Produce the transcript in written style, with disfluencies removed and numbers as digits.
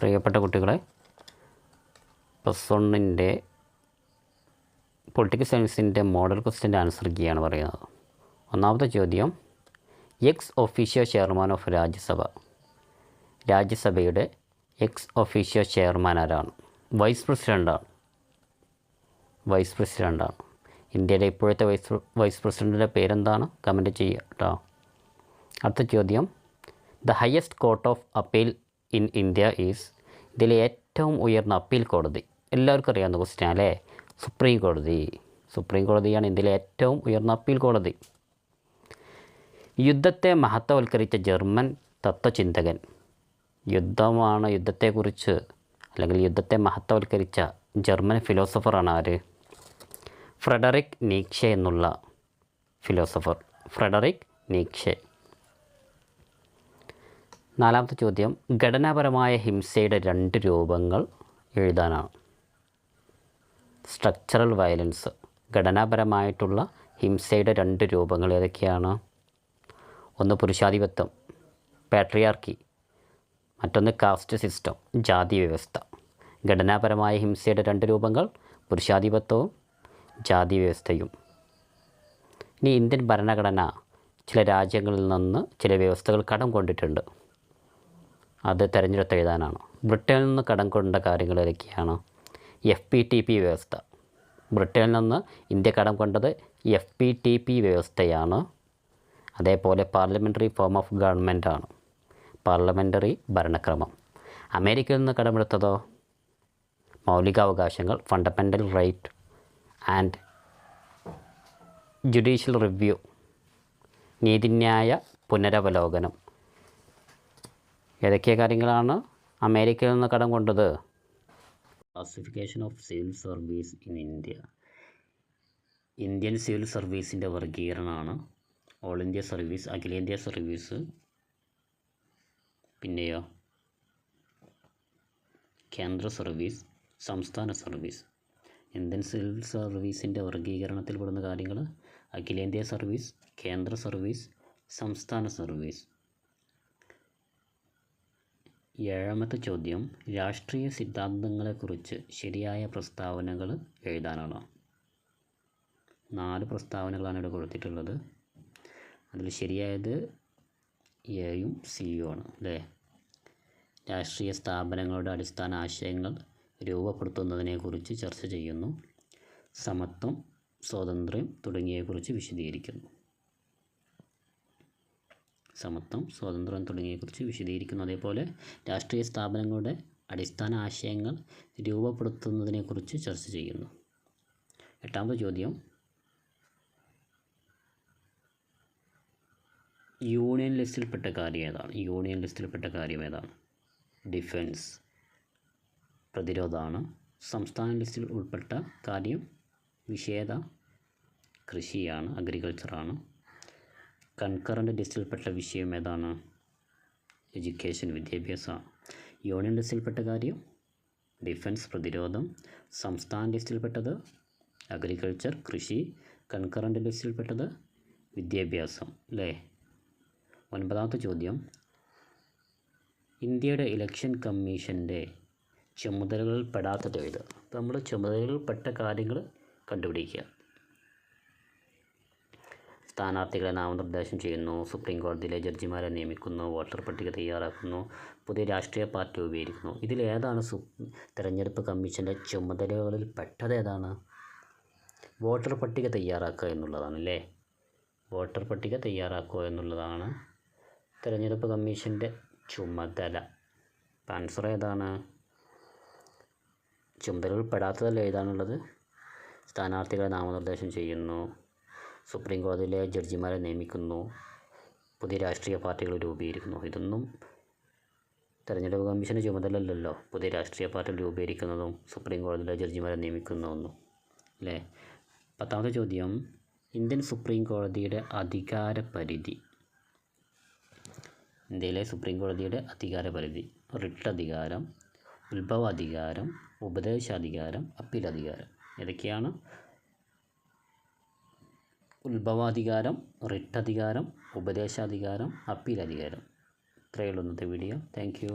പ്രിയപ്പെട്ട കുട്ടികളെ, +1 പൊളിറ്റിക്കൽ സയൻസിൻ്റെ മോഡൽ ക്വസ്റ്റ്യൻ്റെ ആൻസർ കീയാണ് പറയുന്നത്. ഒന്നാമത്തെ ചോദ്യം, ex officio chairman of Rajya Sabha. രാജ്യസഭയുടെ ex officio chairman ആരാണ്? വൈസ് പ്രസിഡൻ്റാണ്. ഇന്ത്യയുടെ ഇപ്പോഴത്തെ വൈസ് പ്രസിഡൻറ്റിൻ്റെ പേരെന്താണ്? കമൻറ്റ് ചെയ്യുക കേട്ടോ. അടുത്ത ചോദ്യം, the highest court of appeal in India is. ഇതിലെ ഏറ്റവും ഉയർന്ന അപ്പീൽ കോടതി എല്ലാവർക്കും അറിയാവുന്ന ക്വസ്റ്റ്യൻ അല്ലേ? സുപ്രീം കോടതിയാണ് ഇന്ത്യയിലെ ഏറ്റവും ഉയർന്ന അപ്പീൽ കോടതി. യുദ്ധത്തെ മഹത്വവൽക്കരിച്ച ജർമ്മൻ തത്വചിന്തകൻ. യുദ്ധത്തെക്കുറിച്ച് അല്ലെങ്കിൽ യുദ്ധത്തെ മഹത്വവൽക്കരിച്ച ജർമ്മൻ ഫിലോസഫറാണ് ആര്? ഫ്രെഡറിക് നീക്ഷെ എന്നുള്ള ഫിലോസഫർ. നാലാമത്തെ ചോദ്യം, ഘടനാപരമായ ഹിംസയുടെ 2 രൂപങ്ങൾ എഴുതാനാണ്. സ്ട്രക്ചറൽ വയലൻസ്, ഘടനാപരമായിട്ടുള്ള ഹിംസയുടെ 2 രൂപങ്ങൾ ഏതൊക്കെയാണ്? ഒന്ന് പുരുഷാധിപത്യം, പാട്രിയാർക്കി. മറ്റൊന്ന് കാസ്റ്റ് സിസ്റ്റം, ജാതി വ്യവസ്ഥ. ഘടനാപരമായ ഹിംസയുടെ 2 രൂപങ്ങൾ പുരുഷാധിപത്യവും ജാതി വ്യവസ്ഥയും. ഇനി ഇന്ത്യൻ ഭരണഘടന ചില രാജ്യങ്ങളിൽ നിന്ന് ചില വ്യവസ്ഥകൾ കടം കൊണ്ടിട്ടുണ്ട്. അത് തിരഞ്ഞെടുത്ത് എഴുതാനാണ്. ബ്രിട്ടനിൽ നിന്ന് കടം കൊണ്ട കാര്യങ്ങൾ ഏതൊക്കെയാണ്? FPTP വ്യവസ്ഥ. ബ്രിട്ടനിൽ നിന്ന് ഇന്ത്യ കടം കൊണ്ടത് FPTP വ്യവസ്ഥയാണ്. അതേപോലെ പാർലമെൻ്ററി ഫോം ഓഫ് ഗവൺമെൻറ് ആണ്, പാർലമെൻ്ററി ഭരണക്രമം. അമേരിക്കയിൽ നിന്ന് കടമെടുത്തതോ മൗലികാവകാശങ്ങൾ, fundamental right and judicial review, നീതിന്യായ പുനരവലോകനം. ഏതൊക്കെ കാര്യങ്ങളാണ് അമേരിക്കയിൽ നിന്ന് കടം കൊണ്ടത്? Classification of civil service in India. Indian civil സർവീസിൻ്റെ വർഗീകരണമാണ് ഓൾ ഇന്ത്യ സർവീസ്, അഖിലേന്ത്യാ സർവീസ്, പിന്നെയോ കേന്ദ്ര സർവീസ്, സംസ്ഥാന സർവീസ്. ഇന്ത്യൻ സിവിൽ സർവീസിൻ്റെ വർഗീകരണത്തിൽ പെടുന്ന കാര്യങ്ങൾ അഖിലേന്ത്യാ സർവീസ്, കേന്ദ്ര സർവീസ്, സംസ്ഥാന സർവീസ്. 7ാമത്തെ ചോദ്യം, രാഷ്ട്രീയ സിദ്ധാന്തങ്ങളെക്കുറിച്ച് ശരിയായ പ്രസ്താവനകൾ എഴുതാനാണ്. 4 പ്രസ്താവനകളാണ് ഇവിടെ കൊടുത്തിട്ടുള്ളത്. അതിൽ ശരിയായത് എയും സിയും ആണ് അല്ലേ? രാഷ്ട്രീയ സ്ഥാപനങ്ങളുടെ അടിസ്ഥാന ആശയങ്ങൾ രൂപപ്പെടുത്തുന്നതിനെക്കുറിച്ച് ചർച്ച ചെയ്യുന്നു. സമത്വം, സ്വാതന്ത്ര്യം തുടങ്ങിയവയെക്കുറിച്ച് വിശദീകരിക്കുന്നു. അതേപോലെ രാഷ്ട്രീയ സ്ഥാപനങ്ങളുടെ അടിസ്ഥാന ആശയങ്ങൾ രൂപപ്പെടുത്തുന്നതിനെക്കുറിച്ച് ചർച്ച ചെയ്യുന്നു. 8ാമത്തെ ചോദ്യം, യൂണിയൻ ലിസ്റ്റിൽപ്പെട്ട കാര്യം ഏതാണ്? ഡിഫൻസ്, പ്രതിരോധമാണ്. സംസ്ഥാന ലിസ്റ്റിൽ ഉൾപ്പെട്ട കാര്യം നിഷേധ, കൃഷിയാണ്, അഗ്രികൾച്ചറാണ്. കൺകറൻറ്റ് ലിസ്റ്റിൽപ്പെട്ട വിഷയം ഏതാണ്? എഡ്യൂക്കേഷൻ, വിദ്യാഭ്യാസമാണ്. യൂണിയൻ ലിസ്റ്റിൽപ്പെട്ട കാര്യം ഡിഫൻസ്, പ്രതിരോധം. സംസ്ഥാന ലിസ്റ്റിൽപ്പെട്ടത് അഗ്രികൾച്ചർ, കൃഷി. കൺകറൻറ്റ് ലിസ്റ്റിൽപ്പെട്ടത് വിദ്യാഭ്യാസം അല്ലേ? 9ാമത്തെ ചോദ്യം, ഇന്ത്യയുടെ ഇലക്ഷൻ കമ്മീഷൻ്റെ ചുമതലകളിൽ പെടാത്തത് എഴുതുക. അപ്പോൾ നമ്മൾ ചുമതലകളിൽപ്പെട്ട കാര്യങ്ങൾ കണ്ടുപിടിക്കുക. സ്ഥാനാർത്ഥികളെ നാമനിർദ്ദേശം ചെയ്യുന്നു, സുപ്രീം കോടതിയിലെ ജഡ്ജിമാരെ നിയമിക്കുന്നു, വോട്ടർ പട്ടിക തയ്യാറാക്കുന്നു, പുതിയ രാഷ്ട്രീയ പാർട്ടി രൂപീകരിക്കുന്നു. ഇതിലേതാണ് തിരഞ്ഞെടുപ്പ് കമ്മീഷൻ്റെ ചുമതലകളിൽ പെട്ടത്? ഏതാണ്? വോട്ടർ പട്ടിക തയ്യാറാക്കുക എന്നുള്ളതാണ് അല്ലേ? വോട്ടർ പട്ടിക തയ്യാറാക്കുക എന്നുള്ളതാണ് തിരഞ്ഞെടുപ്പ് കമ്മീഷൻ്റെ ചുമതല. ആൻസർ ഏതാണ്? ചുമതലകൾ പെടാത്തതല്ല എഴുതാനുള്ളത്. സ്ഥാനാർത്ഥികളെ നാമനിർദ്ദേശം ചെയ്യുന്നു, സുപ്രീം കോടതിയിലെ ജഡ്ജിമാരെ നിയമിക്കുന്നു, പുതിയ രാഷ്ട്രീയ പാർട്ടികൾ രൂപീകരിക്കുന്നു. ഇതൊന്നും തിരഞ്ഞെടുപ്പ് കമ്മീഷൻ്റെ ചുമതലയല്ലല്ലോ. പുതിയ രാഷ്ട്രീയ പാർട്ടികൾ രൂപീകരിക്കുന്നതും സുപ്രീം കോടതിയിലെ ജഡ്ജിമാരെ നിയമിക്കുന്നതൊന്നും അല്ലേ? 10ാമത്തെ ചോദ്യം, ഇന്ത്യൻ സുപ്രീം കോടതിയുടെ അധികാരപരിധി. ഇന്ത്യയിലെ സുപ്രീം കോടതിയുടെ അധികാരപരിധി: റിട്ട് അധികാരം, ഉത്ഭവാധികാരം, ഉപദേശാധികാരം, അപ്പീലധികാരം. ഏതൊക്കെയാണ്? ഉത്ഭവാധികാരം, റിട്ട് അധികാരം, ഉപദേശാധികാരം, അപ്പീലധികാരം. ഇത്രയേ ഉള്ളൂ ഇന്നത്തെ വീഡിയോ. Thank you.